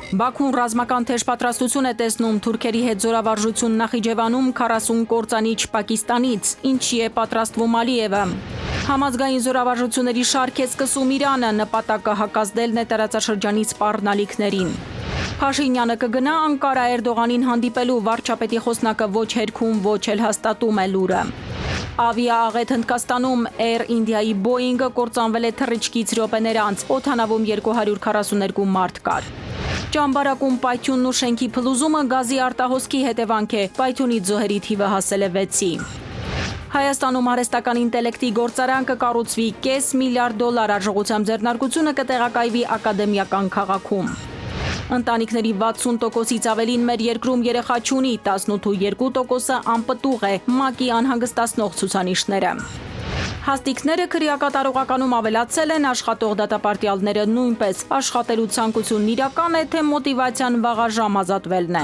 Բաքուն ռազմական թեժ պատրաստություն է տեսնում թուրքերի հետ զորավարժություն Նախիջևանում 40 կործանիչ Պակիստանից, ինչի է պատրաստվում Ալիևը։ Համազգային զորավարժությունների շարք է սկսում Իրանը, նպատակը հակազդելն է տարածաշրջանի սպառնալիքներին։ Փաշինյանը կգնա Անկարա Էրդողանին հանդիպելու, վարչապետի խոսնակը ոչ հերքում, ոչ էլ հաստատում է լուրը։ Ավիաաղետ Հնդկաստանում Air India-ի Boeing-ը կործանվել է թռիչքից րոպեներ անց, օդանավում 242 մարդ կար։ Ճամբարակում պայթյունն ու շենքի փլուզումը գազի արտահոսքի հետևանք է, պայթյունից զոհերի թիվը հասել է 6-ի։ Հայաստանում արհեստական ինտելեկտի գործարան կկառուցվի $500 միլիարդ, արժողությամբ ձեռնարկությունը կտեղակայվի ակադեմիական քաղաքում։ Ընտանիքների 60%-ից ավելին մեր երկրում երեխա չունի, 18.2%-ը անպտուղ է, ՄԱԿ-ի անհանգստացնող ցուցանիշները։ Հաստիկները քրեակատարողականում ավելացել են, աշխատող դատապարտյալները նույնպես, աշխատելու ցանկությունն իրական է, թե մոտիվացիան վաղաժամ ազատվելն է։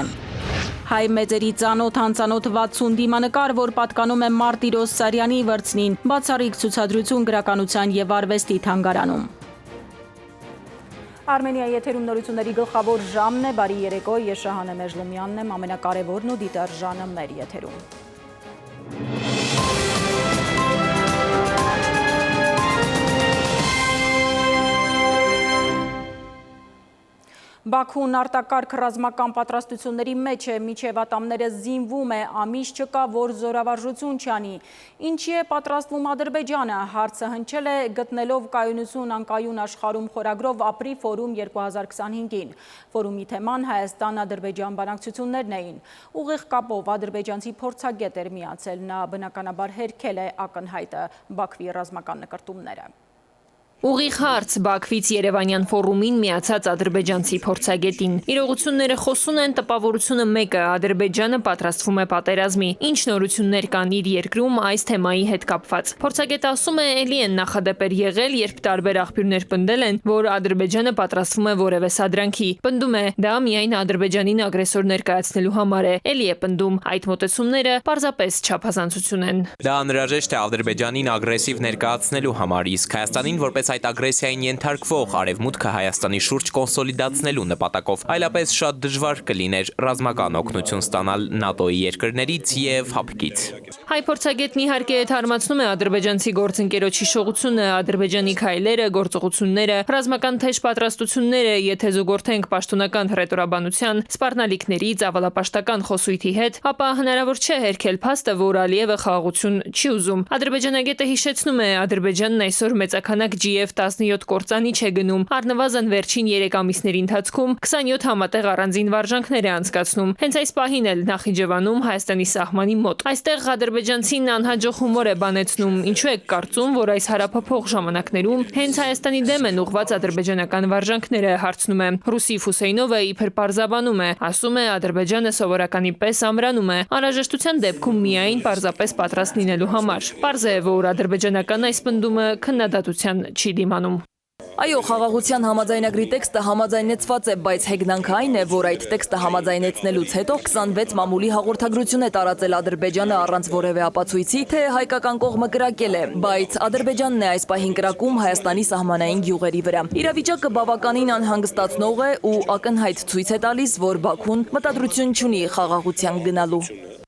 Հայ մեծերի ծանոթ-անծանոթ 60 դիմանկար, որ պատկանում է Մարտիրոս Սարյանի վրձնին, բացառիկ ցուցադրություն գրականության եւ արվեստի թանգարանում։ Արմենիայի եթերում նորությունների գլխավոր ժամն է, բարի երեկո, ես Շահանե Մեժլումյանն եմ, ամենակարևորն ու դիտարժանը մեր եթերում։ Բաքուն արտակարգ ռազմական պատրաստությունների մեջ է, մինչև ատամները զինվում է, ամիս չկա, որ զորավարժություն չանի։ Ինչի է պատրաստվում Ադրբեջանը, հարցը հնչել է գտնելով կայունություն անկայուն աշխարհում խորագրով ապրի ֆորում 2025-ին։ Ֆորումի թեման Հայաստան-Ադրբեջան բանակցություններն էին։ Ուղիղ կապով ադրբեջանցի փորձագետ էր միացել, նա բնականաբար հերքել է ակնհայտը Բաքվի ռազմական նկրտումները։ Ուղիղ հարց Բաքվից Երևանյան ֆորումին միացած ադրբեջանցի փորձագետին։ Իրողությունները խոսուն են, տպավորությունը մեկը, Ադրբեջանը պատրաստվում է պատերազմի։ Ինչ նորություններ կան իր երկրում այս թեմայի հետ կապված։ Փորձագետը ասում է, էլի են նախադեպեր եղել, երբ տարբեր աղբյուրներ պնդել են, որ Ադրբեջանը պատրաստվում է որևէ սադրանքի։ Պնդում է, դա միայն Ադրբեջանին ագրեսոր ներկայացնելու համար է։ Էլի է պնդում, այդ մոտեցումները պարզապես չափազանցություն են։ Դա անհրաժեշտ է Ադրբեջանին ագրեսիվ ներկայացնելու համար, իսկ Հայաստանին որպես այդ ագրեսիային ենթարկվող Արևմուտքը Հայաստանի շուրջ կոնսոլիդացնելու նպատակով, այլապես շատ դժվար կլիներ ռազմական օգնություն ստանալ ՆԱՏՕ-ի երկրներից եւ ՀԱՊԿ-ից։ Հայ փորձագետն իհարկե թարմացնում է ադրբեջանցի գործընկերոջ հիշողությունը, Ադրբեջանի քայլերը, գործողությունները, ռազմական թեժ պատրաստությունները, եթե զուգորդենք պաշտոնական հռետորաբանության, սպառնալիքների, ծավալապաշտական խոսույթի հետ, ապա հնարավոր չէ հերքել փաստը, որ Ալիևը խաղաղություն չի ուզում։ Ադրբեջանագետը հիշեցնում է, Ադրբեջանն այսօր մեծաքանակ G-17 կործանիչ է գնում, առնվազն վերջին 3 ամիսների ընթացքում 27 համատեղ առանձին վարժանքներ է անցկացնում։ Հենց այս պահին էլ Նախիջևանում Հայաստանի սահմանի մոտ։ Այստեղ ադրբեջանցին անհաջող հումոր է բանեցնում, ինչու եք կարծում, որ այս հարաբերփող ժամանակներում հենց Հայաստանի դեմ են ուղղված ադրբեջանական վարժանքները, հարցնում է։ Ռուսիֆ Հուսեյնովը իբր պարզաբանում է, ասում է Ադրբեջանը սովորականի պես ամրանում է, անհրաժեշտության դեպքում միայն պարզապես պատրաստ լինելու համար։ Պարզ է, որ ադրբեջանական այս պնդումը քննադատության չի դիմանում։ Այո, խաղաղության համաձայնագրի տեքստը համաձայնեցված է, բայց հեգնանքը այն է, որ այդ տեքստը համաձայնեցնելուց հետո 26 մամուլի հաղորդագրություն է տարածել Ադրբեջանը առանց որևէ ապացույցի, թե հայկական կողմը կրակել է, բայց Ադրբեջանն է այս պահին կրակում Հայաստանի սահմանային գյուղերի վրա։ Իրավիճակը բավականին անհանգստացնող է ու ակնհայտ ցույց է տալիս, որ Բաքուն մտադրություն չունի խաղաղության գնալու։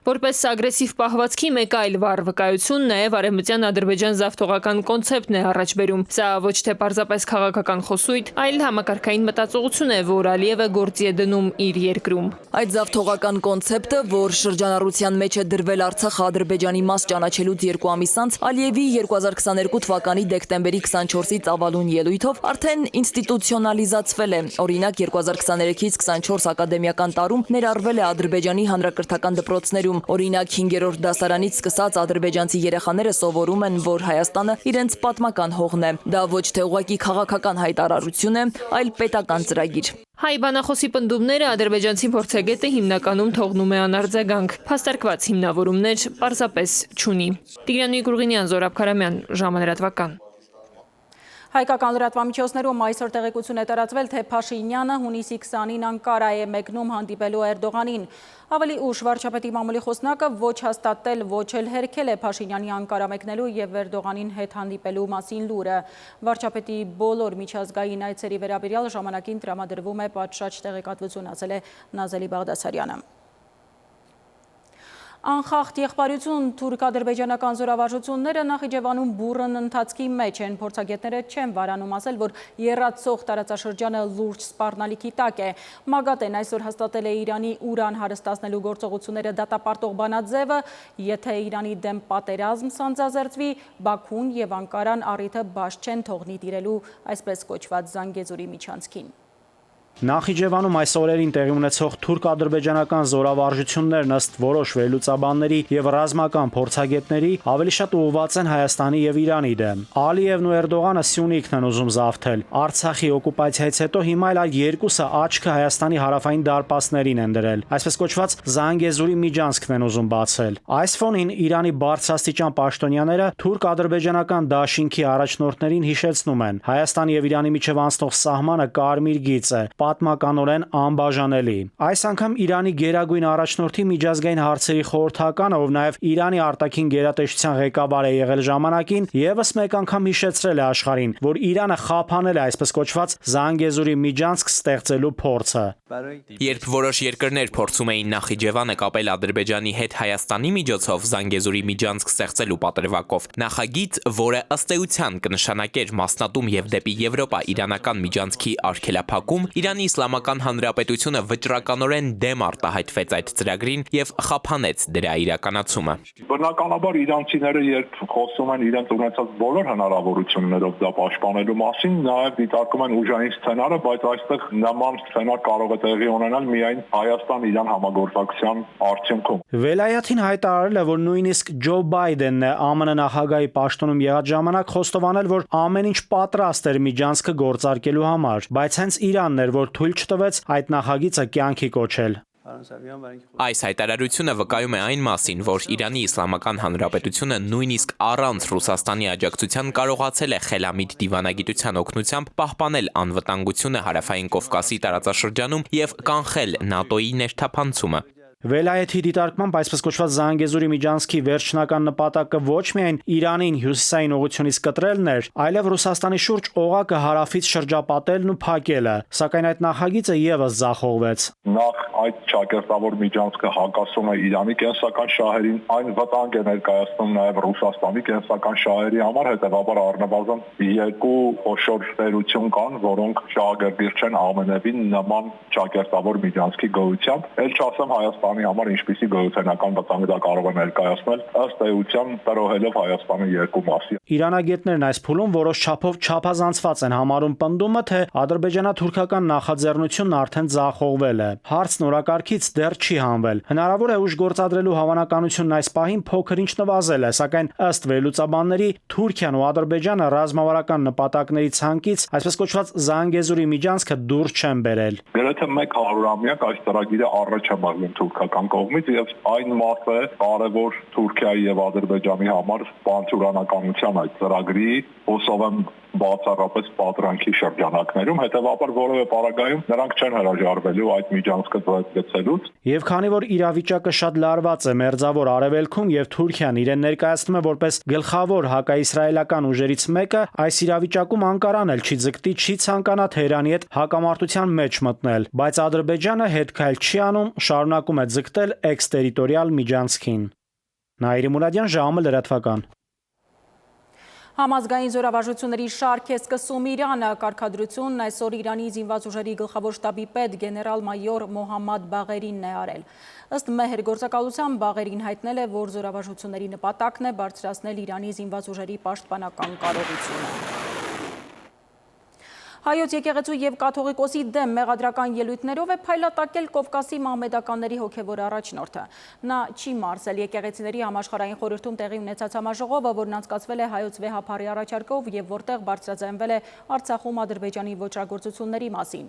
Որպես ագրեսիվ պահվածքի մեկ այլ վառ վկայություն նաև արևմտյան Ադրբեջան զավթողական կոնցեպտն է առաջ բերում։ Սա ոչ թե պարզապես քաղաքական խոսույթ, այլ համակարգային մտածողություն է, որ Ալիևը գործի է դնում իր երկրում։ Այդ զավթողական կոնցեպտը, որ շրջանառության մեջ է դրվել Արցախը Ադրբեջանի մաս ճանաչելուց 2 ամիս անց, Ալիևի 2022 թվականի դեկտեմբերի 24-ի ծավալուն ելույթով արդեն ինստիտուցիոնալիզացվել է։ Օրինակ 2023-ից 24 ակադեմիական տարում ներառվել է Ադրբեջանի հանրակրթական դպրոցներում։ Օրինակ 5-րդ դասարանից սկսած ադրբեջանցի երեխաները սովորում են, որ Հայաստանը իրենց պատմական հողն է։ Դա ոչ թե ուղղակի քաղաքական հայտարարություն է, այլ պետական ծրագիր։ Հայ բանախոսի պնդումները ադրբեջանցի փորձագետը հիմնականում թողնում է անարձագանք, փաստարկված հիմնավորումներ պարզապես չունի։ Տիգրան Նիկուրղինյան, Զորաբ Քարամյան, ժամանրատվական։ Հայկական լրատվամիջոցներում այսօր տեղեկություն է տարածվել, թե Փաշինյանը հունիսի 20-ին Անկարա է մեկնում հանդիպելու Էրդողանին։ Ավելի ուշ վարչապետի մամուլի խոսնակը ոչ հաստատել, ոչ էլ հերքել է Փաշինյանի Անկարա մեկնելու եւ Էրդողանին հետ հանդիպելու մասին լուրը։ Վարչապետի բոլոր միջազգային այցերի վերաբերյալ ժամանակին տրամադրվում է պատշաճ տեղեկատվություն, ասել է Նազելի Բաղդասարյանը։ Անխախտ եղբայրություն թուրք-ադրբեջանական զորավարժությունները Նախիջևանում բուռն ընթացքի մեջ են, փորձագետները չեն վարանում ասել, որ եռացող տարածաշրջանը լուրջ սպառնալիքի տակ է։ ՄԱԳԱՏԵ-ն այսօր հաստատել է Իրանի ուրան հարստացնելու գործողությունները դատապարտող բանաձևը, եթե Իրանի դեմ պատերազմ սանձազերծվի, Բաքուն եւ Անկարան առիթը բաց չեն թողնի տիրելու այսպես կոչված Զանգեզուրի միջանցքին։ Նախիջևանում այս օրերին տեղի ունեցող թուրք-ադրբեջանական զորավարժություններն ըստ որոշ վերլուծաբանների եւ ռազմական փորձագետների ավելի շատ ուղղված են Հայաստանի եւ Իրանի դեմ։ Ալիևն ու Էրդողանը Սյունիքն են ուզում զավթել։ Արցախի օկուպացիայից հետո հիմա էլ այդ երկուսը աչքը Հայաստանի հարավային դարպասներին են դրել։ Այսպես կոչված Զանգեզուրի միջանցքն են ուզում բացել։ Այս ֆոնին Իրանի բարձրաստիճան պաշտոնյաները թուրք-ադրբեջանական դաշինքի առաջնորդներին հիշեցնում են. Հայաստանի եւ Իրանի միջև անցնող սահմանը կարմիր գիծ է, պատմականորեն անբաժանելի։ Այս անգամ Իրանի գերագույն առաջնորդի միջազգային հարցերի խորհրդականը, ով նաև Իրանի արտաքին գերատեսչության ղեկավար է եղել ժամանակին, եւս մեկ անգամ հիշեցրել է աշխարհին, որ Իրանը խափանել է այսպես կոչված Զանգեզուրի միջանցք ստեղծելու փորձը։ Երբ որոշ երկրներ փորձում էին Նախիջևանը կապել Ադրբեջանի հետ Հայաստանի միջոցով Զանգեզուրի միջանցք ստեղծելու պատրվակով, նախագիծ, որը ըստ էության կնշանակեր մասնատում եւ դեպի Եվրոպա իրանական միջանցքի արգելափակում, Իրանի Իսլամական Հանրապետությունը վճռականորեն դեմ արտահայտվեց այդ ծրագրին եւ խափանեց դրա իրականացումը։ Բնականաբար իրանցիները երբ խոսում են իրենց ունեցած բոլոր հնարավորություններով դա պաշտպանելու մասին, նաեւ դիտարկում են ուժային սցենարը, բայց այստեղ նման սցենար կարող է տեղի ունենալ միայն Հայաստան-Իրան համագործակցության արդյունքում։ Վելայաթին հայտարարել է, որ նույնիսկ Ջո Բայդենն է ԱՄՆ նախագահի պաշտոնում եղած ժամանակ խոստովանել, որ ամեն ինչ պատրաստ էր միջանցքը գործարկելու համար, բայց հենց Իրանն էր, որ թույլ չտվեց այդ նախագիծը կյանքի կոչել։ Այս հայտարարությունը վկայում է այն մասին, որ Իրանի Իսլամական Հանրապետությունը նույնիսկ առանց Ռուսաստանի աջակցության կարողացել է խելամիտ դիվանագիտության օգնությամբ պահպանել անվտանգությունը Հարավային Կովկասի տարածաշրջանում եւ կանխել ՆԱՏՕ-ի ներթափանցումը։ Վելայեթի դիտարկմամբ այսպես կոչված Զանգեզուրի միջանցքի վերջնական նպատակը ոչ միայն Իրանին հյուսիսային ուղղությունից կտրելն էր, այլև Ռուսաստանի շուրջ օղակը հարավից շրջապատելն ու փակելը, սակայն այդ նախագիծը եւս ձախողվեց։ Նախ այդ ճակերտավոր միջանցքը հակասում է Իրանի կենսական շահերին, այն վտանգ է ներկայացնում նաեւ Ռուսաստանի կենսական շահերի համար, հետեւաբար առնվազն երկու խոշոր տերություն կան, որոնք շահագրգիռ չեն ԱՄՆ-ին նման ճակերտավոր միջանցքի գոյությամբ, ել չասեմ Հայաստանի համար ինչպիսի գոյութենական վտանգ դա կարող է ներկայացնել, ըստ էության տրոհելով Հայաստանի երկու մասի։ Իրանագետներն այս փուլում որոշ չափով չափազանցված են համարում պնդումը, թե ադրբեջանա-թուրքական նախաձեռնությունն արդեն ձախողվել է։ Հարցն օրակարգից դեռ չի հանվել։ Հնարավոր է ուժ գործադրելու հավանականությունն այս պահին փոքր-ինչ նվազել է, սակայն ըստ վերլուծաբանների Թուրքիան ու Ադրբեջանը ռազմավարական նպատակների ցանկից այսպես կոչված Զանգեզուրի միջանցքը դուրս չեն բերել։ Գրեթե 100-ամյակ այս ծրագիրը առաջ է մղվում թուրքական կողմից եւ այն մասը կարևոր Թուրքիայի եւ Ադրբեջանի համար պանթյուրանականության այդ ծրագրի ոսով եմ բացառապես պատրանքի շրջանակներում, հետեւաբար որևէ պարագայում նրանք չեն հրաժարվելու այդ միջանցքը գծելուց։ Եվ քանի որ իրավիճակը շատ լարված է Մերձավոր Արևելքում եւ Թուրքիան իրեն ներկայացնում է որպես գլխավոր հակաիսրայելական ուժերից մեկը, այս իրավիճակում Անկարան էլ չի ձգտի, չի ցանկանա Թեհրանի հետ հակամարտության մեջ մտնել, բայց Ադրբեջանը հետքայլ չի անում, շարունակում է ձգտել էքստերիտորիալ միջանցքին։ Նաիրի Մուրադյան, ժամը լրատվական։ Համազգային զորավարժությունների շարք է սկսում Իրանը, կարգադրությունն այսօր Իրանի զինված ուժերի գլխավոր շտաբի պետ գեներալ-մայոր Մոհամմադ Բաղերինն է արել։ Ըստ մեհր գործակալության Բաղերին հայտնել է, որ զորավարժությունների նպատակն է բարձրացնել Իրանի զինված ուժերի պաշտպանական կարողությունը։ Հայոց եկեղեցու եւ կաթողիկոսի դեմ մեղադրական ելույթներով է փայլատակել Կովկասի մահմեդականների հոգևոր առաջնորդը։ Նա չի մարսել եկեղեցիների համաշխարհային խորհրդում տեղի ունեցած համաժողովը, որն անցկացվել է հայոց վեհափարի առաջարկով եւ որտեղ բարձրաձայնվել է Արցախում Ադրբեջանի ոճրագործությունների մասին։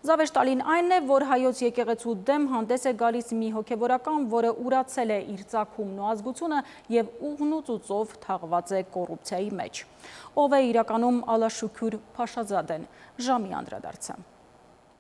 Զավեշ տալին այն է, որ հայոց եկեղեցու դեմ հանդես է գալիս մի հոգևորական, որը ուրացել է իր ծագումն ու ազգությունը և ուղն ու ծուծով թաղված է կոռուպցիայի մեջ։ Ով է իրականում Ալաշուքյուր Փաշազադեն, ժամի անդրադարձը։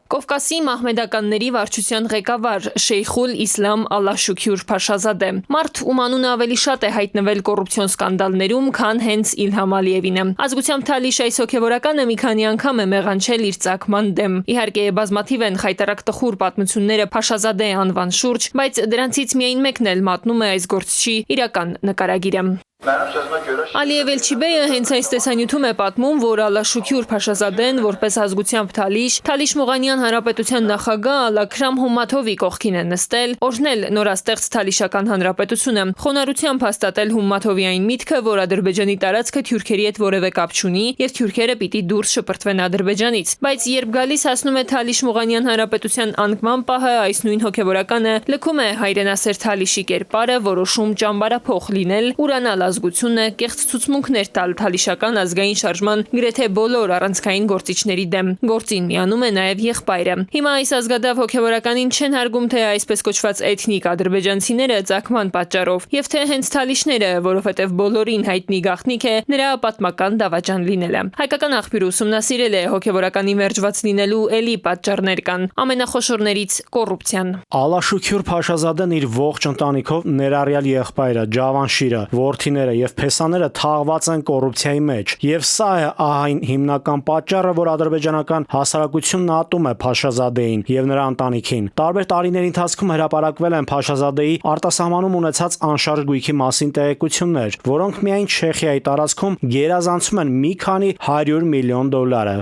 Կովկասի մահմեդականների վարչության ղեկավար Շեյխուլ Իսլամ Ալաշուքյուր Փաշազադե։ Մարդ, ում անունը ավելի շատ է հայտնվել կոռուպցիոն սկանդալներում, քան հենց Իլհամ Ալիևինը։ Ազգությամբ թալիշ այս հոգևորականը մի քանի անգամ է մեղանչել իր ծագման դեմ։ Իհարկե, բազմաթիվ են խայտարակ տխուր պատմությունները Փաշազադե անվան շուրջ, բայց դրանցից միայն մեկն էլ մատնում է այս գործչի իրական նկարագիրը։ Ալիև Էլչիբեյը հենց այս տեսանյութում է պատմում, որ Ալաշուքյուր Փաշազադեն որպես ազգությամբ Թալիշ Մողանյան հանրապետության նախագահ Ալաքրամ Հումմաթովի կողքին է նստել, օրհնել նորաստեղծ Թալիշական հանրապետությունը, խոնարհությամբ հաստատել Հումմաթովի այն միտքը, որ Ադրբեջանի տարածքը թյուրքերի հետ որևէ կապ չունի եւ թյուրքերը պիտի դուրս շպրտվեն Ադրբեջանից։ Բայց երբ գալիս հասնում է Թալիշ Մողանյան հանրապետության անկման պահը, այս նույն հոգևորականը լքում է հայրենասեր Թալիշի կերպարը, որոշում ճամբարափոխ լինել, ուրանալ ազգությունը, կեղծ ցուցմունքներ տալ Թալիշական ազգային շարժման գրեթե բոլոր առանցքային գործիչների դեմ։ Գործին միանում է նաև եղբայրը։ Հիմա այս ազգադավ հոգևորականին չեն հարգում թե այսպես կոչված էթնիկ ադրբեջանցիները ծագման պատճառով, եւ թե հենց Թալիշները, որովհետեւ բոլորին հայտնի գաղտնիք է նրա պատմական դավաճան լինելը։ Հայկական աղբյուրը ուսումնասիրել է հոգևորականի մերժված լինելու էլի պատճառներ կան, ամենախոշորներից կոռուպցիան։ Ալաշուքյուր Փաշազադեն իր ողջ ընտանիքով ներառյալ եղբայրը Ջավանշիրը, որդիները եւ փեսաները թաղված են կոռուպցիայի մեջ, եւ սա է այն հիմնական պատճառը, որ ադրբեջանական հասարակությունն ատում է Փաշազադեին եւ նրա ընտանիքին։ Տարբեր տարիների ընթացքում հրապարակվել են Փաշազադեի արտասահմանում ունեցած անշարժ գույքի մասին տեղեկություններ, որոնք միայն Չեխիայի տարածքում գերազանցում են մի քանի 100 միլիոն դոլարը։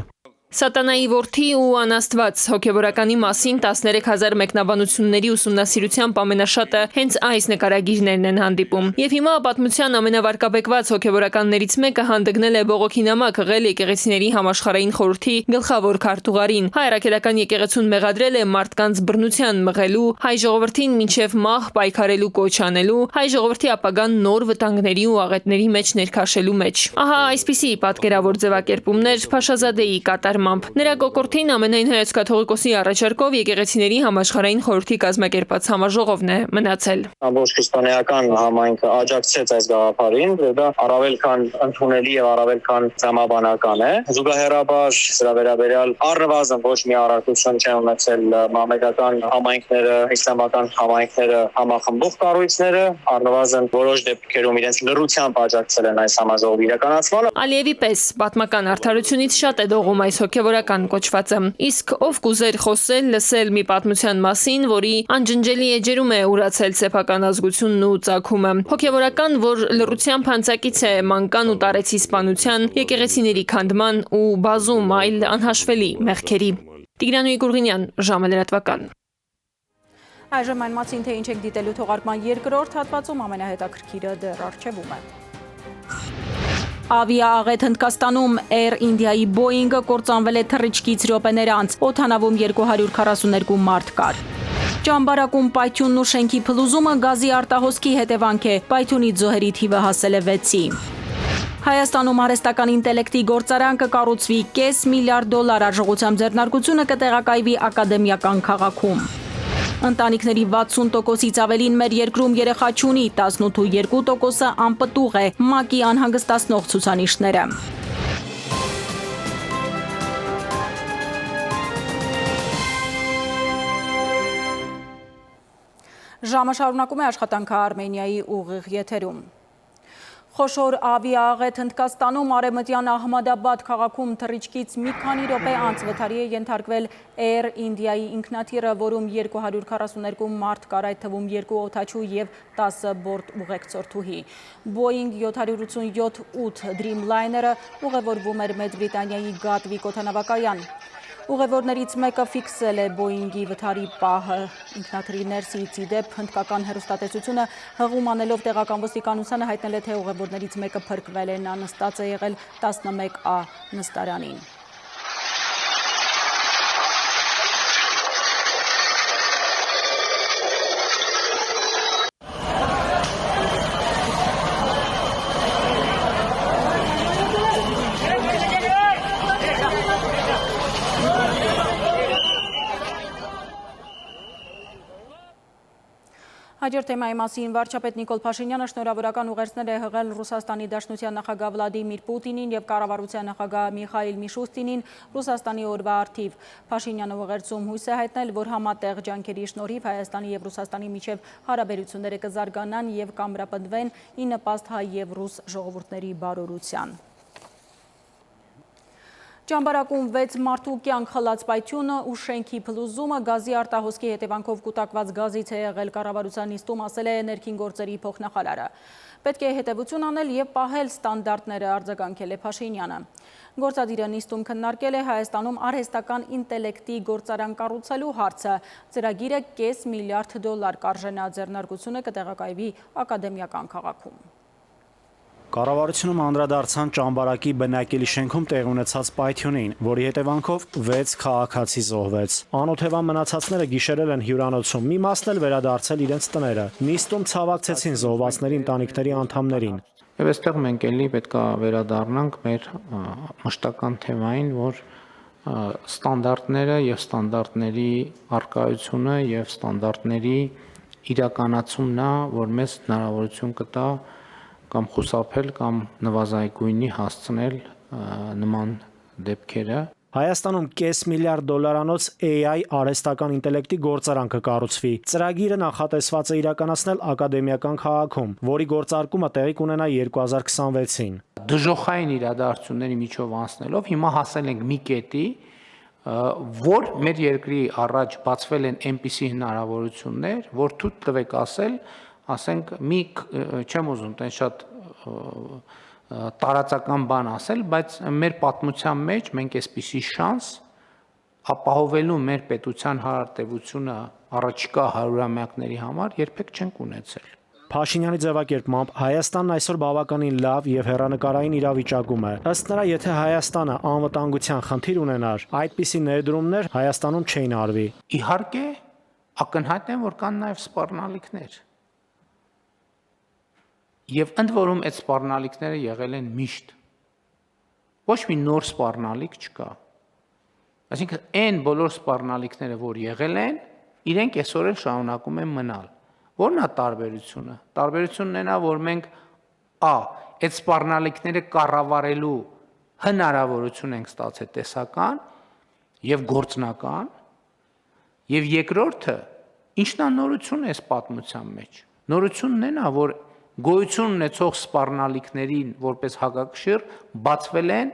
Սատանայի որդի ու անաստված հոգևորականի մասին 13,000 մեկնաբանությունների ուսումնասիրությամբ ամենաշատը հենց այս նկարագիրներն են հանդիպում։ Եվ հիմա պատմության ամենավարկաբեկված հոգևորականներից մեկը հանդգնել է բողոքի նամակ ղել եկեղեցիների համաշխարհային խորհրդի գլխավոր քարտուղարին։ Հայ առաքելական եկեղեցուն մեղադրել է մարդկանց բռնության մղելու, հայ ժողովրդին մինչև մահ պայքարելու կոչ անելու, հայ ժողովրդի ապագան նոր վտանգների ու աղետների մեջ ներքաշելու մեջ։ Ահա այսպիսի պատկերավոր ձևակերպումներ Փաշազադեի կատարմամբ։ Նրա կոկորտին ամենայն հայոց կաթողիկոսի առաջարկով եկեղեցիների համաշխարհային խորհրդի կազմակերպած համաժողովն է մնացել։ Ամբողջ քրիստոնեական համայնքը աջակցեց այս գաղափարին, եւ դա առավել քան ընդունելի եւ առավել քան տրամաբանական է։ Զուգահեռաբար սրա վերաբերյալ առնվազն ոչ մի առարկություն չեն ունեցել մահմեդական համայնքները, իսլամական համայնքները, համախմբող կառույցները, առնվազն որոշ դեպքերում իրենց լռությամբ աջակցել են այս համաժողովի իրականացմանը։ Ալիևի պես պատմական արդարությունից շատ է դողում այս հոգևորական կոչվածը։ Իսկ ով կուզեր խոսել, լսել մի պատմության մասին, որի անջնջելի էջերում է ուրացել սեփական ազգությունն ու ծագումը։ Հոգևորական, որ լռությամբ հանցակից է մանկան ու տարեցի սպանության, եկեղեցիների քանդման ու բազում այլ անհաշվելի մեղքերի։ Տիգրան Գուրգինյան, ժամը լրատվական։ Այժմ այն մասին, թե ինչ եք դիտելու թողարկման երկրորդ հատվածում, ամենահետաքրքիրը դեռ առջևում է։ Ավիաաղետ Հնդկաստանում Air India-ի Boeing-ը կործանվել է թռիչքից րոպեներ անց, օդանավում 242 մարդ կար։ Ճամբարակում պայթյունն ու շենքի փլուզումը գազի արտահոսքի հետևանք է, պայթյունից զոհերի թիվը հասել է 6-ի։ Հայաստանում արհեստական ինտելեկտի գործարան կկառուցվի $500 միլիարդ արժողությամբ ձեռնարկությունը կտեղակայվի ակադեմիական քաղաքում։ Ընտանիքների 60%-ից ավելին մեր երկրում երեխա չունի, 18.2%-ը անպտուղ է, ՄԱԿ-ի անհանգստացնող ցուցանիշները։ Ժամը շարունակում է աշխատանքը Արմենիայի ուղիղ եթերում։ Խոշոր ավիաաղետ Հնդկաստանում արևմտյան Ահմադաբադ քաղաքում թռիչքից մի քանի րոպե անց վթարի է ենթարկվել Air India-ի ինքնաթիռը, որում 242 մարդ կար, այդ թվում 2 օդաչու և 10 բորտ ուղեկցորդուհի։ Boeing 787-8 Dreamliner-ը ուղևորվում էր Մեծ Բրիտանիայի Գատվիկ օդանավակայան։ Ուղևորներից մեկը ֆիքսել է Boeing-ի վթարի պահը։ Ինքնաթիռի ներսից ի դեպ հնդկական հեռուստատեսությունը հղում անելով տեղական ոստիկանությանը հայտնել է, թե ուղևորներից մեկը փրկվել է, նա նստած է եղել 11A նստարանին։ Հաջորդ թեմայի մասին վարչապետ Նիկոլ Փաշինյանը շնորհավորական ուղերձներ է հղել Ռուսաստանի Դաշնության նախագահ Վլադիմիր Պուտինին եւ կառավարության նախագահ Միխայիլ Միշուստինին Ռուսաստանի օրվա առթիվ։ Փաշինյանը ուղերձում հույս է հայտնել, որ համատեղ ջանքերի շնորհիվ Հայաստանի եւ Ռուսաստանի միջև հարաբերությունները կզարգանան եւ կամրապնդվեն ի նպաստ հայ եւ ռուս ժողովուրդների բարօրության։ Ճամբարակում 6 մարդու կյանք խլած պայթյունը ու շենքի փլուզումը գազի արտահոսքի հետևանքով կուտակված գազից է եղել կառավարության նիստում, ասել է ներքին գործերի փոխնախարարը։ Պետք է հետևություն անել եւ պահել ստանդարտները, արձագանքել է Փաշինյանը։ Գործադիրը նիստում քննարկել է Հայաստանում արհեստական ինտելեկտի գործարան կառուցելու հարցը։ Ծրագիրը $500 միլիարդ կարժենա, ձեռնարկությունը կտեղակայվի ակադեմիական քաղաքում։ Կառավարությունում անդրադարձան Ճամբարակի բնակելի շենքում տեղի ունեցած պայթյունին, որի հետևանքով 6 քաղաքացի զոհվեց։ Անօթևան մնացածները գիշերել են հյուրանոցում, մի մասն էլ վերադարձել իրենց տները։ Նիստում ցավակցեցին զոհվածների ընտանիքների անդամներին։ Եվ այստեղ մենք էլի պետք է վերադառնանք մեր մշտական թեմային, որ ստանդարտները եւ ստանդարտների արկայությունը եւ ստանդարտների իրականացումն է, որ մեզ հնարավորություն կտա կամ խուսափել կամ նվազագույնի հասցնել նման դեպքերը։ Հայաստանում $500 միլիարդ AI արհեստական ինտելեկտի գործարան կկառուցվի։ Ծրագիրը նախատեսված է իրականացնել ակադեմիական քաղաքում, որի գործարկումը տեղի կունենա 2026-ին։ Դժոխային իրադարձությունների միջով անցնելով հիմա հասել ենք մի կետի, որ մեր երկրի առաջ բացվել են այնպիսի հնարավորություններ, որ թույլ տվեք ասենք մի չեմ ուզում տեն շատ տարածական բան ասել, բայց մեր պատմության մեջ մենք այսպիսի շանս ապահովելու մեր պետության հարարտևությունը առաջիկա հարյուրամյակների համար երբեք չենք ունեցել։ Փաշինյանի ձևակերպմամբ Հայաստանն այսօր բավականին լավ եւ հեռանկարային իրավիճակում է։ Ըստ նրա, եթե Հայաստանը անվտանգության խնդիր ունենար, այդպիսի ներդրումներ Հայաստանում չէին արվի։ Իհարկե, ակնհայտ է, որ կան նաեւ սպառնալիքներ։ Եվ ընդ որում այդ սպառնալիքները եղել են միշտ։ Ոչ մի նոր սպառնալիք չկա։ Այսինքն այն բոլոր սպառնալիքները, որ եղել են, իրենք այսօր էլ շարունակում են մնալ։ Որն է տարբերությունը։ Տարբերությունն այն է, որ մենք այդ սպառնալիքները կառավարելու հնարավորություն ենք ստացել տեսական եւ գործնական, եւ երկրորդը, ինչն է նորությունը այս պատմության մեջ։ Նորությունն այն է, որ գոյություն ունեցող սպառնալիքներին որպես հակակշիռ բացվել են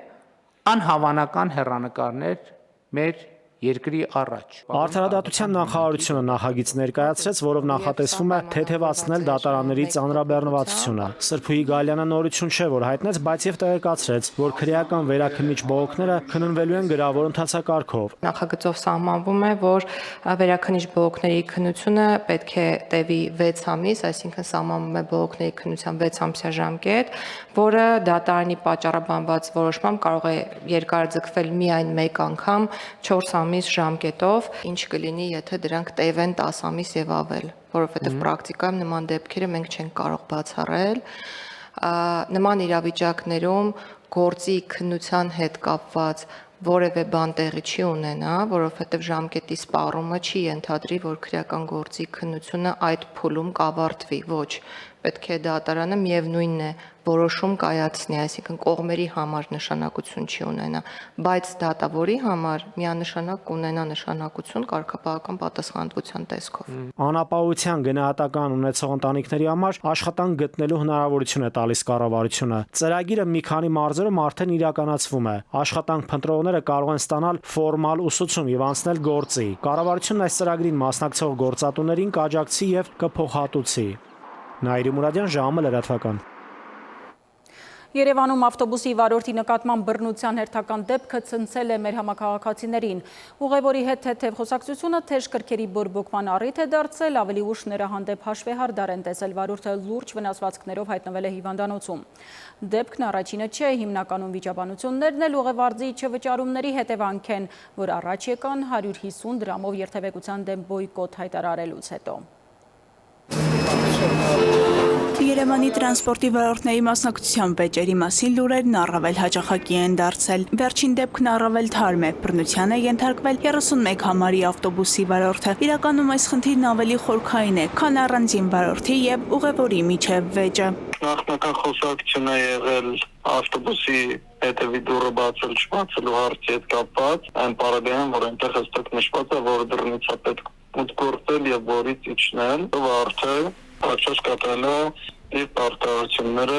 անհավանական հեռանկարներ մեր երկրի առաջ։ Արդարադատության նախարարությունը նախագիծ ներկայացրեց, որով նախատեսվում է թեթևացնել դատարանների ծանրաբեռնվածությունը։ Սրբուհի Գալյանը նորություն չէ, որ հայտնեց, բայց եւ տեղեկացրեց, որ քրեական վերաքննիչ բողոքները քննվելու են գրավոր ընթացակարգով։ Նախագծով սահմանվում է, որ վերաքննիչ բողոքների քննությունը պետք է տևի 6 ամիս, այսինքն սահմանվում է բողոքների քննության 6 ամսյա ժամկետ, որը դատարանի պատճառաբանված որոշմամբ կարող է երկարաձգվել միայն մեկ անգամ 4 ամիս ժամկետով, ինչ կլինի, եթե դրանք տևեն 10 ամիս եւ ավել, որովհետեւ պրակտիկայում նման դեպքերը մենք չենք կարող բացառել։ Նման իրավիճակներում գործի քննության հետ կապված որևէ բան տեղի չի ունենա, որովհետեւ ժամկետի սպառումը չի ենթադրի, որ քրեական գործի քննությունը այդ փուլում կավարտվի, ոչ, պետք է դատարանը միևնույնն է որոշում կայացնի, այսինքն կողմերի համար նշանակություն չի ունենա, բայց դատավորի համար միանշանակ կունենա նշանակություն կարգապահական պատասխանատվության տեսքով։ Անապահովության գնահատական ունեցող ընտանիքների համար աշխատանք գտնելու հնարավորություն է տալիս կառավարությունը։ Ծրագիրը մի քանի մարզերում արդեն իրականացվում է։ Աշխատանք փնտրողները կարող են ստանալ ֆորմալ ուսուցում եւ անցնել գործի։ Կառավարությունն այս ծրագրին մասնակցող գործատուներին կաջակցի եւ կփոխհատուցի։ Նաիրի Մուրադյան, ժամը լրատվական։ Երևանում ավտոբուսի վարորդի նկատմամբ բռնության հերթական դեպքը ցնցել է մեր համակարգացիներին։ Ուղևորի հետ թեթև խոսակցությունը թեժ կրքերի բորբոքման առիթ է դարձել, ավելի ուշ նրա հանդեպ հաշվեհարդար են տեսել, վարորդը լուրջ վնասվածքներով հայտնվել է հիվանդանոցում։ Դեպքն առաջինը չէ, հիմնականում վիճաբանություններն էլ ուղևորձի չվճարումների հետևանք են, որ առաջ եկան 150 դրամով երթևեկության դեմ բոյկոտ հայտարարելուց հետո։ Երևանի տրանսպորտի ոլորտների մասնակցության վեճերի մասին լուրերն առավել հաճախակի են դարձել։ Վերջին դեպքն առավել թարմ է։ Բռնության է ենթարկվել 31 համարի ավտոբուսի վարորդը։ Իրականում այս խնդիրն ավելի խորքային է, քան առանձին վարորդի եւ ուղևորի միջև վեճը։ Նախնական խոսակցություն է եղել ավտոբուսի հետևի դուռը բացել չբացելու հարցի հետ կապված, այն պարագայում, որ այնտեղ հստակ նշված է, որ դռնից է պետք մուտք գործել եւ որից իջնել, վարորդը առաջ կատարել է իր պարտավորությունները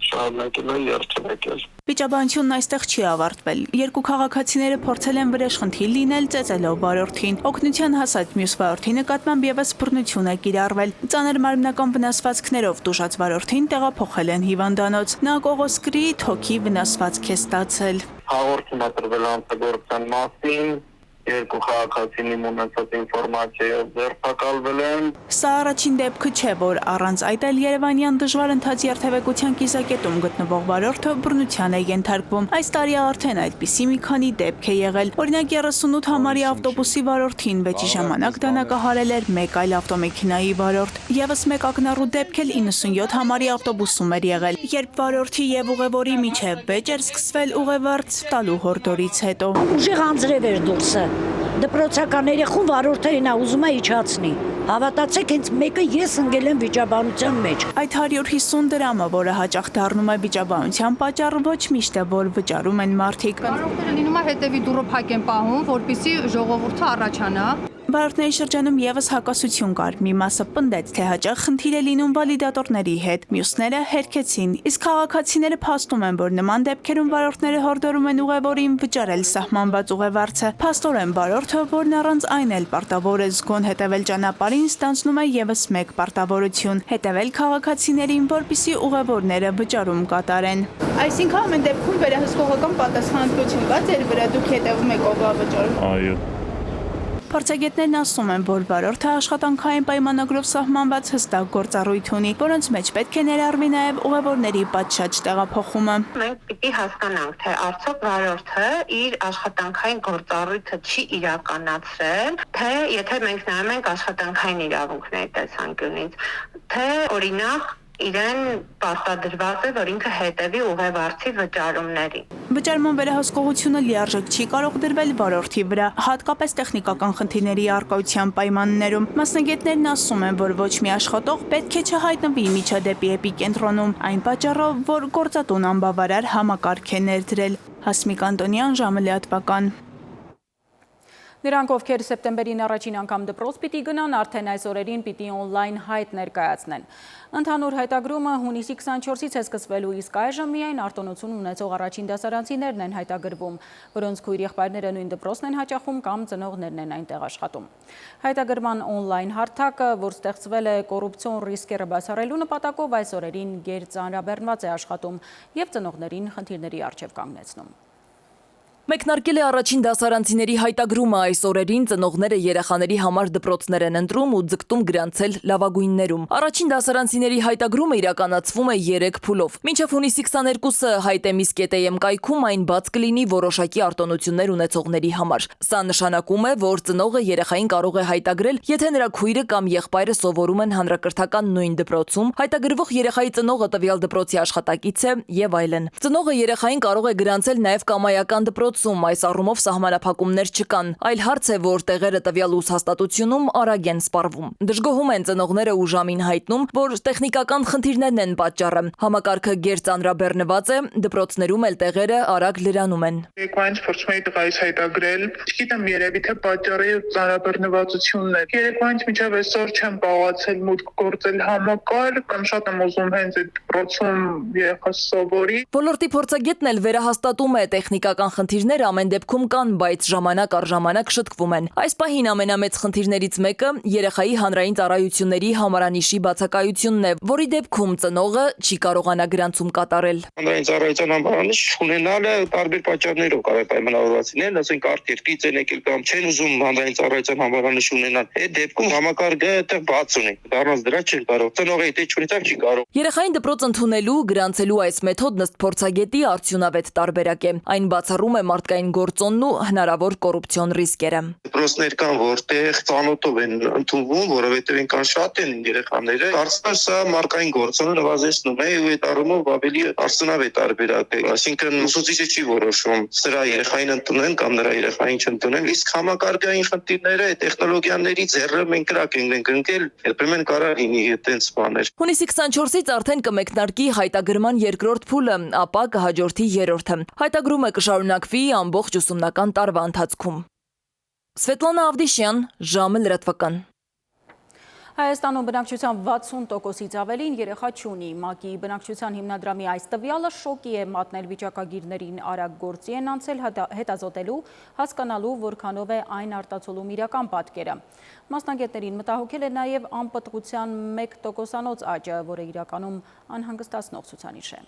շարունակել է երթևեկել։ Վիճաբանությունն այստեղ չի ավարտվել։ Երկու քաղաքացիները փորձել են վրեժ խնդիր լինել ծեծելով վարորդին։ Օգնության հասած մյուս վարորդի նկատմամբ եւս բռնություն է կիրառվել։ Ծանր մարմնական վնասվածքներով տուժած վարորդին տեղափոխել են հիվանդանոց։ Նա կողոսկրի թոքի վնասվածք է ստացել։ Հաղորդում է տրվել հանցագործության մասին, երկու քաղաքացիների ունեցած ինֆորմացիայով ձերբակալվել են։ Սա առաջին դեպքը չէ, որ առանց այդ էլ երևանյան դժվար ընթաց երթևեկության կիզակետում գտնվող վարորդը բռնության է ենթարկվում։ Այս տարի արդեն այդպիսի մի քանի դեպք է եղել։ Օրինակ 38 համարի ավտոբուսի վարորդին վեճի ժամանակ դանակահարել էր մեկ այլ ավտոմեքենայի վարորդ։ Եվս մեկ ակնառու դեպք էլ 97 համարի ավտոբուսում էր եղել, երբ վարորդի եւ ուղևորի միջև վեճ էր սկսվել ուղևորց տալու հորդորից հետո։ Ուժեղ անձրև էր դուրսը։ Դպրոցական երեխուն վարորդը ինա ուզում է իջացնի։ Հավատացեք, հենց մեկը ես ընկել եմ վիճաբանության մեջ։ Այդ 150 դրամը, որը հաճախ դառնում է վիճաբանության պատճառ, ոչ միշտ է, որ վճարում են մարդիկ։ Վարորդները լինում է հետևի դուռը փակ են պահում, որպեսզի ժողովուրդը առաջանա։ Վարորդների շրջանում եւս հակասություն կար։ Մի մասը պնդեց, թե հաճախ խնդիր է լինում վալիդատորների հետ, մյուսները հերքեցին։ Իսկ քաղաքացիները փաստում են, որ նման դեպքերում վարորդները հորդորում են ուղևորին վճարել սահմանված ուղևորցը։ Փաստորեն վարորդը, որն առանց այն էլ պարտավոր է զգոն հետևել ճանապարհին, ստանձնում է եւս մեկ պարտավորություն՝ հետևել քաղաքացիներին, որպեսզի ուղևորները վճարում կատարեն։ Այսինքն ամեն դեպքում վերահսկողական պատասխանատվություն կա ձեր վրա, դուք հետևում եք ով է վճարում։ Այո։ Փորձագետներն ասում են, որ վարորդը աշխատանքային պայմանագրով սահմանված հստակ գործառույթ ունի, որոնց մեջ պետք է ներառվի նաև ուղևորների պատշաճ տեղափոխումը։ Մենք պիտի հասկանանք, թե արդյոք վարորդը իր աշխատանքային գործառույթը չի իրականացրել, թե եթե մենք նայում ենք աշխատանքային իրավունքների տեսանկյունից, թե օրինակ իրեն պարտադրված է, որ ինքը հետևի ուղևորցի վճարումներին։ Վճարման վերահսկողությունը լիարժեք չի կարող դրվել վարորդի վրա, հատկապես տեխնիկական խնդիրների առկայության պայմաններում։ Մասնագետներն ասում են, որ ոչ մի աշխատող պետք է չհայտնվի միջադեպի էպիկենտրոնում, այն պատճառով, որ գործատուն անբավարար համակարգ է ներդրել։ Հասմիկ Անտոնյան, ժամը լիատվական։ Նրանք, ովքեր սեպտեմբերին առաջին անգամ դպրոց պիտի գնան, արդեն այս օրերին պիտի օնլայն հայտ ներկայացնեն։ Ընդհանուր հայտագրումը հունիսի 24-ից է սկսվելու, իսկ այժմ միայն արտոնություն ունեցող առաջին դասարանցիներն են հայտագրվում, որոնց քույր եղբայրները նույն դպրոցն են հաճախում կամ ծնողներն են այնտեղ աշխատում։ Հայտագրման օնլայն հարթակը, որ ստեղծվել է կոռուպցիոն ռիսկերը բացառելու նպատակով, այս օրերին գերծանրաբեռնված է աշխատում եւ ծնողներին խնդիրների առջև կանգնեցնում։ Մեկնարկել է առաջին դասարանցիների հայտագրումը այս օրերին ծնողները երեխաների համար դպրոցներ են ընտրում ու ձգտում գրանցել լավագույններում։ Առաջին դասարանցիների հայտագրումը իրականացվում է 3 փուլով։ Մինչև հունիսի 22-ը հայտեմիս.am կայքում այն բաց կլինի որոշակի արտոնություններ ունեցողների համար։ Սա նշանակում է, որ ծնողը երեխային կարող է հայտագրել, եթե նրա քույրը կամ եղբայրը սովորում են հանրակրթական նույն դպրոցում, հայտագրվող երեխայի ծնողը տվյալ դպրոցի աշխատակից է եւ այլն։ Ծնողը երեխային կարող է գրանցել նաեւ կամայական դպրոց այս առումով սահմանափակումներ չկան, այլ հարց է, որ տեղերը տվյալ ուսհաստատությունում արագ են սպառվում։ Դժգոհում են ծնողները ուժամին հայտնում, որ տեխնիկական խնդիրներն են պատճառը։ Համակարգը գերծանրաբեռնված է, դպրոցներում էլ տեղերը արագ լրանում են։ Երեկոյան փորձում էի տղայիս հայտագրել, չգիտեմ երևի թե պատճառի ծանրաբեռնվածությունն է։ Երեկոյան մինչև այսօր չեմ կարողացել մուտք գործել համակարգ, կամ շատ եմ ուզում հենց այդ դպրոցում երեխաս սովորի։ Ոլորտի փորձագետն էլ վերահաստատում է տեխնիկական խնդիրները ամեն դեպքում կան, բայց ժամանակ առ ժամանակ շտկվում են։ Այս պահին ամենամեծ խնդիրներից մեկը երեխայի հանրային ծառայությունների համարանիշի բացակայությունն է, որի դեպքում ծնողը չի կարողանա գրանցում կատարել։ Հանրային ծառայության համարանիշ ունենալը տարբեր պատճառներով կարող է պայմանավորված լինել, ասենք արտերկից են եկել կամ չեն ուզում հանրային ծառայության համարանիշ ունենալ։ Այդ դեպքում համակարգը այդտեղ բաց ունի։ Դառնաց դրա չեն կարող։ Ծնողը եթե չունեցավ չի կարող։ Երեխային դպրոց ընդունելու, գրանցելու այս մեթոդն ըստ փորձագետի արդյունավետ տարբերակ է։ Այն բացառում է մարդկային գործոնն ու հնարավոր կոռուպցիոն ռիսկերը։ Դպրոցներ կան, որտեղ ծանոթով են ընդունվում, որովհետև այնքան շատ են երեխաները։ Կարծում եմ սա մարդկային գործոնը նվազեցնում է ու այդ առումով ավելի արդյունավետ տարբերակ է։ Այսինքն ուսուցիչը չի որոշում սրա երեխային ընդունեն կամ նրա երեխային չընդունեն, իսկ համակարգային խնդիրները տեխնոլոգիաների ձեռը մենք կրակ ենք ընկել, երբեմն կարող լինի այդպես բաներ։ Հունիսի 24-ից արդեն կմեկնարկի հայտագրման երկրորդ փուլը, ապա կհաջորդի երրորդը։ Հայտագրումը կշարունակվի ամբողջ ուսումնական տարվա ընթացքում։ Սվետլանա Ավդիշյան, ժամը լրատվական։ Հայաստանում բնակչության 60%-ից ավելին երեխա չունի։ ՄԱԿ-ի բնակչության հիմնադրամի այս տվյալը շոկի է մատնել վիճակագիրներին արագ գործի են անցել հետազոտելու, հասկանալու, որքանով է այն արտացոլում իրական պատկերը։ Մասնագետներին մտահոգել է նաև անպտղության 1%-անոց աճը, որը իրականում անհանգստացնող ցուցանիշ է։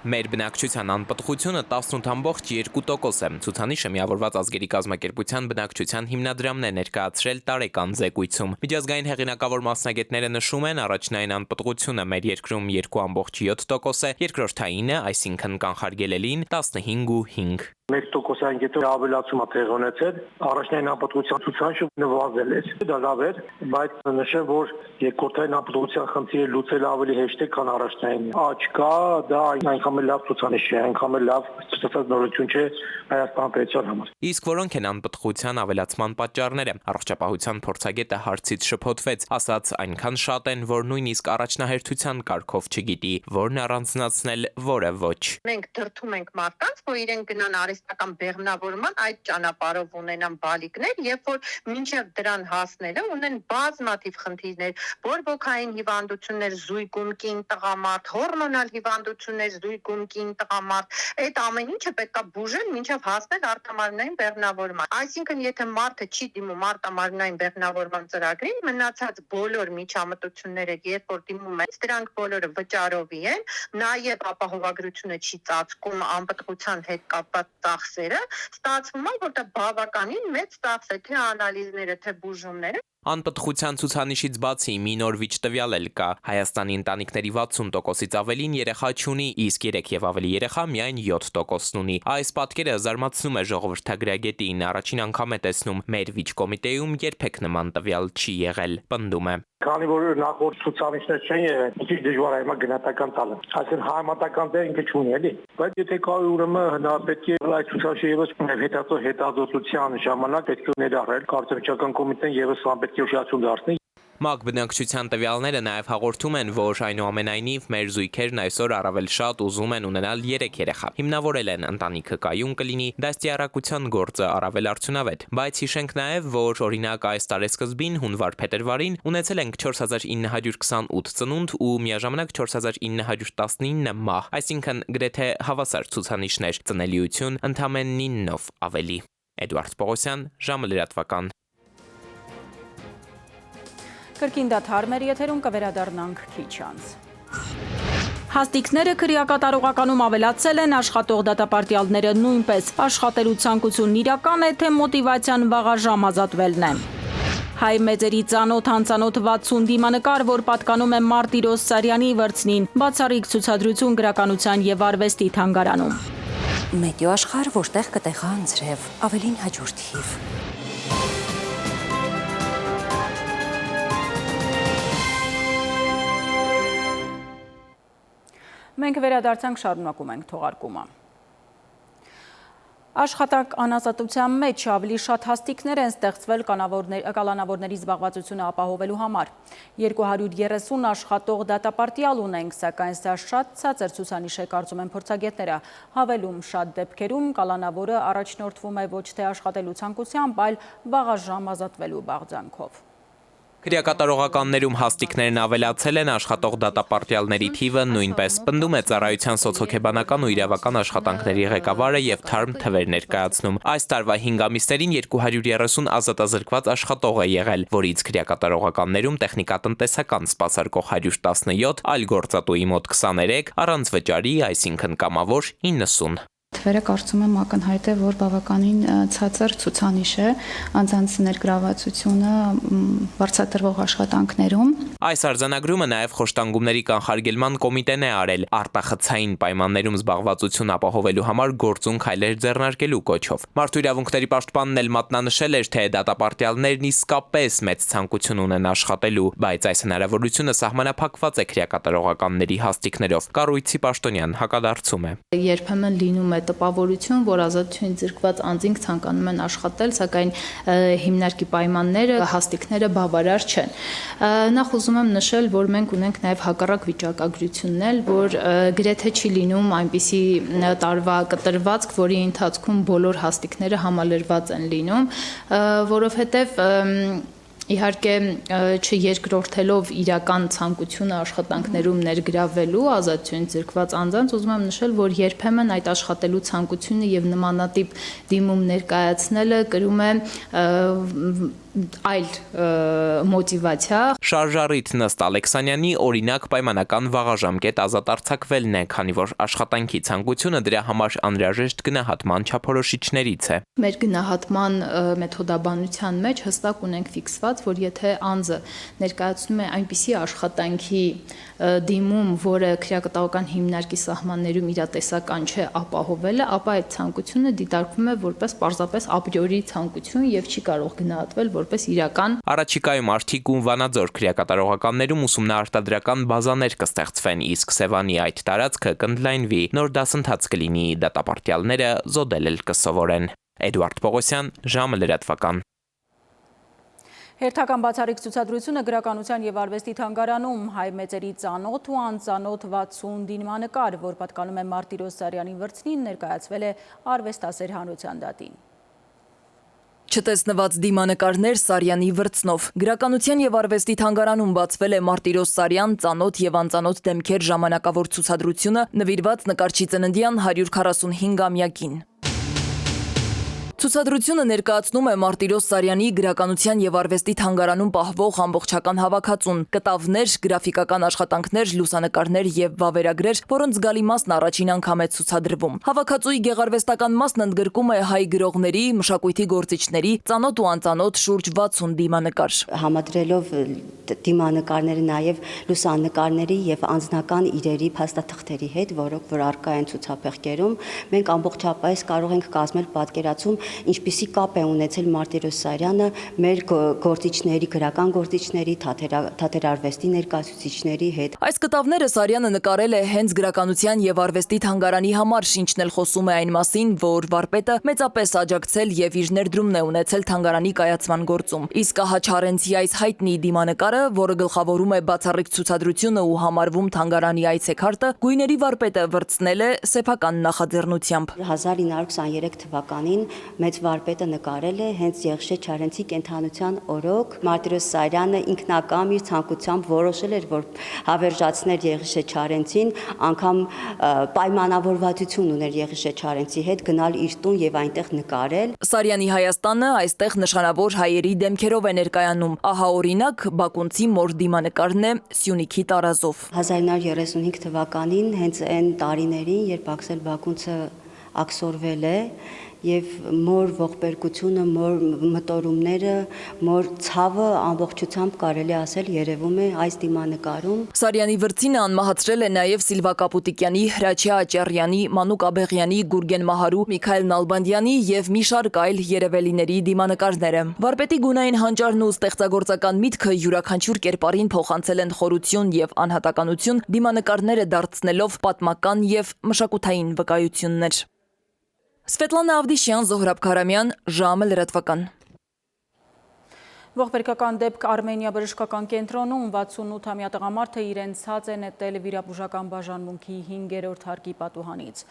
Մեր բնակչության անպտղությունը 18.2% է։ Ցուցանիշը Միավորված ազգերի կազմակերպության բնակչության հիմնադրամն է ներկայացրել տարեկան զեկույցում։ Միջազգային հեղինակավոր մասնագետները նշում են, առաջնային անպտղությունը մեր երկրում 2.7% է, երկրորդայինը, այսինքն կանխարգելելին 15.5%։ 1%-ային գետը ավելացում է տեղի ունեցել, առաջնային անպտղության ցուցանիշը նվազել է։ Դա լավ է, բայց նշեմ, որ երկրորդային անպտղության խնդիրը լուծել ավելի հեշտ է, քան առաջնային։ Աճ կա, դա այնքան լավ ցուցանիշ է, այնքան լավ ստացած նորություն չէ Հայաստան պետության համար։ Իսկ որոնք են անպտղության ավելացման պատճառները։ Առողջապահության փորձագետը հարցից շփոթվեց, ասաց այնքան շատ են, որ նույնիսկ առաջնահերթության կարգով չգիտի, որն առանձնացնել, որը ոչ։ Մենք դրդում ենք մարդկանց, որ իրենք գնան արհեստական բեղմնավորման այդ ճանապարհով ունենան բալիկներ, երբ որ մինչև դրան հասնելը ունեն բազմաթիվ խնդիրներ, բորբոքային հիվանդություններ, զույգում կին տղամարդ, հորմոնալ հիվանդություններ, զույգում կին տղամարդ, այդ ամեն ինչը պետք է բուժել մինչև հասնել արտամարմնային բեղմնավորման։ Այսինքն, եթե մարդը չի դիմում արտամարմնային բեղմնավորման ծրագրին, մնացած բոլոր միջամտությունները, երբ որ դիմում են, դրանք բոլորը վճարովի են, նաև ապահովագրությունը չի ծածկում անպտղության հետ կապված ծախսերը, ստացվում է, որ դա բավականին մեծ ծախս է, թե անալիզները, թե բուժումները։ Անպտղության ցուցանիշից բացի մի նոր վիճ տվյալ էլ կա։ Հայաստանի ընտանիքների 60%-ից ավելին երեխա չունի, իսկ 3 եւ ավելի երեխա միայն 7%-ն ունի։ Այս պատկերը զարմացնում է ժողովրդագրագետին, առաջին անգամ է տեսնում մեր վիճ կոմիտեում երբեք նման տվյալ չի եղել, պնդում է։ Քանի որ նախորդ ցուցանիշներ չեն եղել, ինչ դժվար է հիմա գնահատական տալը։ Այսինքն համատական դեր ինքը չունի էլի։ Բայց եթե կա ուրեմն հնար պետք է այդ ցուցանիշը եւս հետազոտության ժամանակ պետք է ներառել կարգավիճական կոմիտեն եւս ան պետք է ուշադրություն դարձնի։ ՄԱԿ բնակչության տվյալները նաև հաղորդում են, որ այնուամենայնիվ մեր զույգերն այսօր առավել շատ ուզում են ունենալ 3 երեխա։ Հիմնավորել են ընտանիքը կայուն կլինի, դաստիարակության գործը առավել արդյունավետ։ Բայց հիշենք նաև, որ օրինակ այս տարեսկզբին հունվար-փետրվարին ունեցել ենք 4928 ծնունդ ու միաժամանակ 4919 մահ, այսինքն գրեթե հավասար ցուցանիշներ, ծնելիություն ընդամենը 9-ով ավելի։ Էդուարդ Պողոսյան, ժամը լրատվական։ Կրկին դադար մեր եթերում կվերադառնանք քիչ անց։ Հաստիկները քրեակատարողականում ավելացել են, աշխատող դատապարտյալները նույնպես։ Աշխատելու ցանկությունն իրական է, թե մոտիվացիան վաղաժամ ազատվելն է։ Հայ մեծերի ծանոթ անծանոթ 60 դիմանկար, որ պատկանում է Մարտիրոս Սարյանի վրձնին, բացառիկ ցուցադրություն գրականության եւ արվեստի թանգարանում։ Մեդիա աշխարհ, որտեղ կտեղա անձրև, ավելին հաջորդ հիվ։ Մենք վերադարձանք, շարունակում ենք թողարկումը։ Աշխատակ անազատության մեջ ավելի շատ հաստիկներ են ստեղծվել կալանավորների զբաղվածությունը ապահովելու համար։ 230 աշխատող դատապարտյալ ունենք, սակայն սա շատ ցածր ցուցանիշ է, կարծում են փորձագետները։ Հավելում, շատ դեպքերում կալանավորը առաջնորդվում է ոչ թե աշխատելու ցանկությամբ, այլ վաղաժամ ազատվելու բաղձանքով։ Քրեակատարողականներում հաստիկներն ավելացել են, աշխատող դատապարտյալների թիվը նույնպես, պնդում է Ծառայության սոցիոհոգեբանական ու իրավական աշխատանքների ղեկավարը եւ թարմ թվեր ներկայացնում։ Այս տարվա 5 ամիսներին 230 ազատազրկված աշխատող է եղել, որից քրեակատարողականներում տեխնիկատնտեսական սպասարկող 117, այլ գործատուի մոտ 23, առանց վճարի, այսինքն կամավոր 90։ Թվերը կարծում եմ ակնհայտ է, որ բավականին ցածր ցուցանիշ է անձանց ներգրավվածությունը վարձատրվող աշխատանքներում։ Այս արձանագրումը նաև խոշտանգումների կանխարգելման կոմիտեն է արել արտախցային պայմաններում զբաղվածություն ապահովելու համար գործուն քայլեր ձեռնարկելու կոչով։ Մարդու իրավունքների պաշտպանն էլ մատնանշել էր, թե դատապարտյալներն իսկապես մեծ ցանկություն ունեն աշխատելու, բայց այս հնարավորությունը սահմանափակված է քրեակատարողականների հաստիքներով։ Կառույցի պաշտոնյան հակադարձում է։ Երբեմն լինում է տպավորություն, որ ազատությունից զրկված անձինք ցանկանում են աշխատել, սակայն հիմնարկի պայմանները, հաստիքները բավարար չեն։ Նախ ուզում եմ նշել, որ մենք ունենք նաև հակառակ վիճակագրություններ, որ գրեթե չի լինում այնպիսի տարվա կտրվածք, որի ընթացքում բոլոր հաստիքները համալրված են լինում, որովհետև իհարկե չերկրորդելով իրական ցանկությունը աշխատանքներում ներգրավելու ազատությունից զրկված անձանց, ուզում եմ նշել, որ երբեմն այդ աշխատելու ցանկությունը եւ նմանատիպ դիմում ներկայացնելը կրում է այլ մոտիվացիա։ Շարժառիթ Նստ Ալեքսանյանի օրինակ պայմանական վաղաժամկետ ազատ արձակվելն է, քանի որ աշխատանքի ցանկությունը դրա համար անհրաժեշտ գնահատման չափորոշիչներից է։ Մեր գնահատման մեթոդաբանության մեջ հստակ ունենք ֆիքսված, որ եթե անձը ներկայացնում է այնպիսի աշխատանքի դիմում, որը քրեակատարական հիմնարկի սահմաններում իրատեսական չէ ապահովելը, ապա այդ ցանկությունը դիտարկվում է որպես պարզապես ապրիորի ցանկություն եւ չի կարող գնահատվել որպես իրական։ Առաջիկայում Արթիկ ու Վանաձոր քրեակատարողականներում ուսումնաարտադրական բազաներ կստեղծվեն, իսկ Սևանի այդ տարածքը կընդլայնվի, նոր դասընթաց կլինի, դատապարտյալները զոդել կսովորեն։ Էդուարդ Պողոսյան, ժամը լրատվական։ Հերթական բացառիկ ցուցադրությունը գրականության եւ արվեստի թանգարանում հայ մեծերի ծանոթ ու անծանոթ 60 դիմանկար, որ պատկանում է Մարտիրոս Սարյանին վրձնին, ներկայացվել է արվեստասեր հանրության դատին։ Չտեսնված դիմանկարներ Սարյանի վրձնով։ Գրականության եւ արվեստի թանգարանում բացվել է Մարտիրոս Սարյան ծանոթ եւ անծանոթ դեմքեր ժամանակավոր ցուցադրությունը, նվիրված նկարչի ծննդյան 145-ամյակին։ Ցուցադրությունը ներկայացնում է Մարտիրոս Սարյանի գրականության եւ արվեստի թանգարանում պահվող ամբողջական հավաքածուն՝ կտավներ, գրաֆիկական աշխատանքներ, լուսանկարներ եւ վավերագրեր, որոնց զգալի մասն առաջին անգամ է ցուցադրվում։ Հավաքածուի գեղարվեստական մասն ընդգրկում է հայ գրողների, մշակույթի գործիչների, ծանոթ ու անծանոթ շուրջ 60 դիմանկար։ Համադրելով դիմանկարները նաեւ լուսանկարների եւ անձնական իրերի փաստաթղթերի հետ, որոնք որ առկա են ցուցափեղկերում, մենք ամբողջապես կարող ենք կազմել պատկերացում ինչպիսի կապ է ունեցել Մարտիրոս Սարյանը մեր գործիչների, գրական գործիչների, թատերարվեստի ներկայացուցիչների հետ։ Այս կտավները Սարյանը նկարել է հենց գրականության եւ արվեստի թանգարանի համար, ինչն էլ խոսում է այն մասին, որ վարպետը մեծապես աջակցել եւ իր ներդրումն է ունեցել թանգարանի կայացման գործում։ Իսկ Ահաչարենցի այս հայտնի դիմանկարը, որը գլխավորում է բացառիկ ցուցադրությունը ու համարվում թանգարանի այցեքարտը, գույների վարպետը վրձնել է սեփական նախաձեռնությամբ։ 1923 թվականին մեծ վարպետը նկարել է հենց Եղիշե Չարենցի կենթանության օրոք։ Մարտիրոս Սարյանը ինքնակամ իր ցանկությամբ որոշել էր, որ հավերժացներ Եղիշե Չարենցին, անգամ պայմանավորվածություն ուներ Եղիշե Չարենցի հետ գնալ իր տուն եւ այնտեղ նկարել։ Սարյանի Հայաստանը այստեղ նշանավոր հայերի դեմքերով է ներկայանում։ Ահա օրինակ բակունցի մոր դիմանկարն է Սյունիքի տարազով։ 1935 թվականին հենց այն տարիներին, երբ Աքսել Բակունցը աքսորվել է եւ մոր ողբերգությունը, մոր մտորումները, մոր ցավը ամբողջությամբ կարելի ասել երևում է այս դիմանկարում։ Սարյանի վրձինը անմահացրել է նաեւ Սիլվա Կապուտիկյանի, Հրաչյա Աճարյանի, Մանուկ Աբեղյանի, Գուրգեն Մահարու, Միքայել Նալբանդյանի եւ մի շարք այլ երևելիների դիմանկարները։ Վարպետի գունային հանճարն ու ստեղծագործական միտքը յուրաքանչյուր կերպարին փոխանցել են խորություն եւ անհատականություն, դիմանկարները դարձնելով պատմական եւ մշակութային վկայություններ։ Սվետլանա Ավդիշյան, Զոհրաբ Քարամյան, ժամը լրատվական։ Ողբերգական դեպք Արմենիա բժշկական կենտրոնում 68-ամյա տղամարդը իրեն ցած է նետել վիրաբուժական բաժանմունքի 5-րդ հարկի պատուհանից։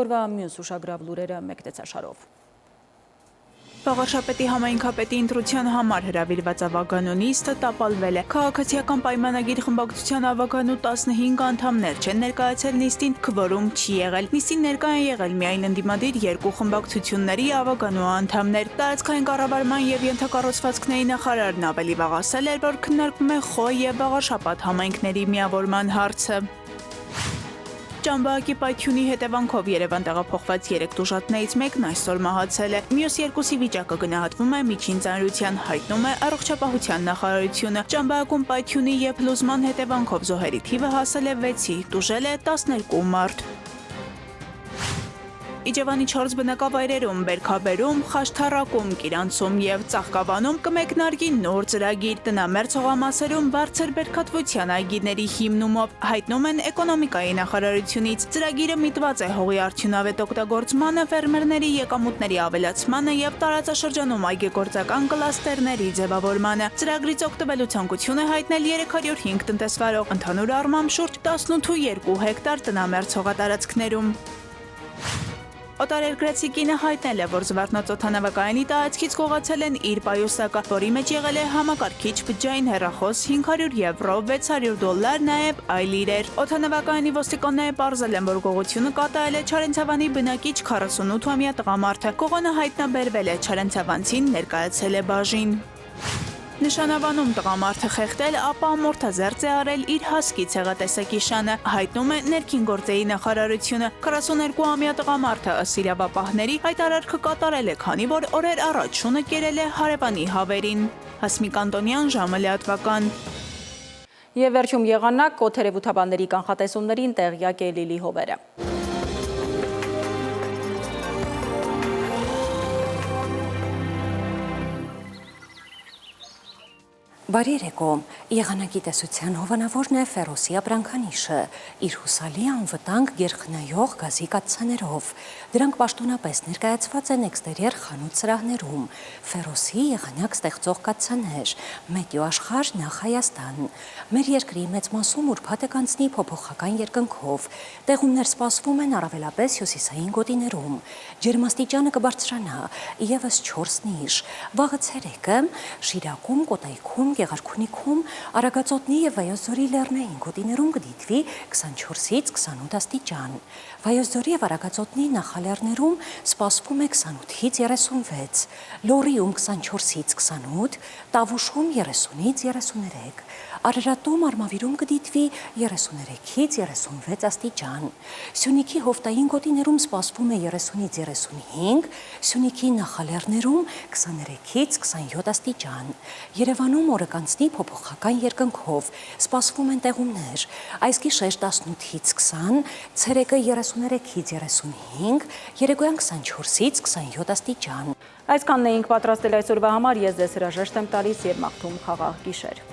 Օրվա մյուս ուշագրավ լուրերը մեկ տեսաշարով։ Վաղարշապետի համայնքապետի ընտրության համար հրավիրված ավագանունիստը տապալվել է։ Քաղաքացիական պայմանագիր խմբակցության ավագանու 15 անդամներ չեն ներկայացել նիստին, քվորում չի եղել։ Նիստին ներկա են եղել միայն ընդդիմադիր 2 խմբակցությունների ավագանու անդամներ։ Տարածքային կառավարման եւ ենթակառուցվածքների նախարարն ավելի վաղ ասել էր, որ քննարկվում է Խոյ եւ Վաղարշապատ համայնքների միավորման հարցը։ Ճամբահակի պայթյունի հետևանքով Երևան տեղափոխված 3 տուժածներից մեկն այսօր մահացել է։ Մյուս 2-ի վիճակը գնահատվում է միջին ծանրության, հայտնում է Առողջապահության նախարարությունը։ Ճամբահակում պայթյունի եւ փլուզման հետևանքով զոհերի թիվը հասել է 6-ի, տուժել է 12 մարդ։ Իջևանի 4 բնակավայրերում, Բերքաբերում, Խաշթառակում, Կիրանցում եւ Ծաղկավանում կմեկնարկի նոր ծրագիր տնամերձ հողամասերում բարձր բերքատվության այգիների հիմնումով, հայտնում են էկոնոմիկայի նախարարությունից։ Ծրագիրը միտված է հողի արդյունավետ օգտագործմանը, ֆերմերների եկամուտների ավելացմանը եւ տարածաշրջանում այգեգործական կլաստերների ձևավորմանը։ Ծրագրից օգտվելու ցանկություն է հայտնել 305 տնտեսվարող, ընդհանուր առմամբ շուրջ 18.2 հեկտար տնամերձ հողատարածքներում։ Օտարերկրացի կինը հայտնել է, որ Զվարթնոց օդանավակայանի տարածքից գողացել են իր պայուսակը, որի մեջ եղել է համակարգիչ բջջային հեռախոս, 500 եվրո, $600, նաև այլ իրեր։ Օդանավակայանի ոստիկանները պարզել են, որ գողությունը կատարել է Չարենցավանի բնակիչ 48-ամյա տղամարդը։ Գողոնը հայտնաբերվել է, չարենցավանցին ներկայացել է բաժին։ Նշանավանում տղամարդը խեղդել, ապա մորթազերծ է արել իր հասկի ցեղատեսակի շանը, հայտնում է ներքին գործերի նախարարությունը։ 42-ամյա տղամարդը ըստ իրավապահների այդ արարքը կատարել է, քանի որ օրեր առաջ շունը կերել է հարևանի հավերին։ Հասմիկ Անտոնյան, ժամը լրատվական։ Եվ վերջում եղանակ օդերևութաբանների կանխատեսումներին տեղյակ է Լիլի Հովերը։ Բարի երեկո, եղանակի տեսության հովանավորն է Ֆերոսի ապրանքանիշը, իր հուսալի անվտանգ գերխնայող գազի կաթսաներով։ Դրանք պաշտոնապես ներկայացված են էքստերիեր խանութ սրահներում, Ֆերոսի եղանակ ստեղծող կաթսաներ, Մետեո աշխարհ նախ Հայաստան։ Մեր երկրի մեծ մասում ուրբաթ է կանցնի փոփոխական երկնքով, տեղումներ սպասվում են առավելապես հյուսիսային գոտիներում, ջերմաստիճանը կբարձրանա ևս 4 վաղը ցերեկը Շիրակում, Կոտայքում, Գեղարքունիքում, Արագածոտնի եւ Վայոց-Ձորի լեռնային գոտիներում կդիտվի 24-ից 28 աստիճան։ Վայոց-Ձորի եւ Արագածոտնի նախալեռներում սպասվում է 28-ից 36, Լոռիում 24-ից 28, Տավուշում 30-ից 33, Արարատում Արմավիրում կդիտվի 33-ից 36 աստիճան։ Սյունիքի հովտային գոտիներում սպասվում է 30-ից 35, Սյունիքի նախալեռներում 23-ից 27 աստիճան։ Երևանում օրը կանցնի փոփոխական երկնքով, սպասվում են տեղումներ, այս գիշեր 18-ից 20, ցերեկը 33-ից 35, երեկոյան 24-ից 27 աստիճան։ Այսքանն էինք պատրաստել այսօրվա համար, ես ձեզ հրաժեշտ եմ տալիս եւ մաղթում խաղաղ գիշեր։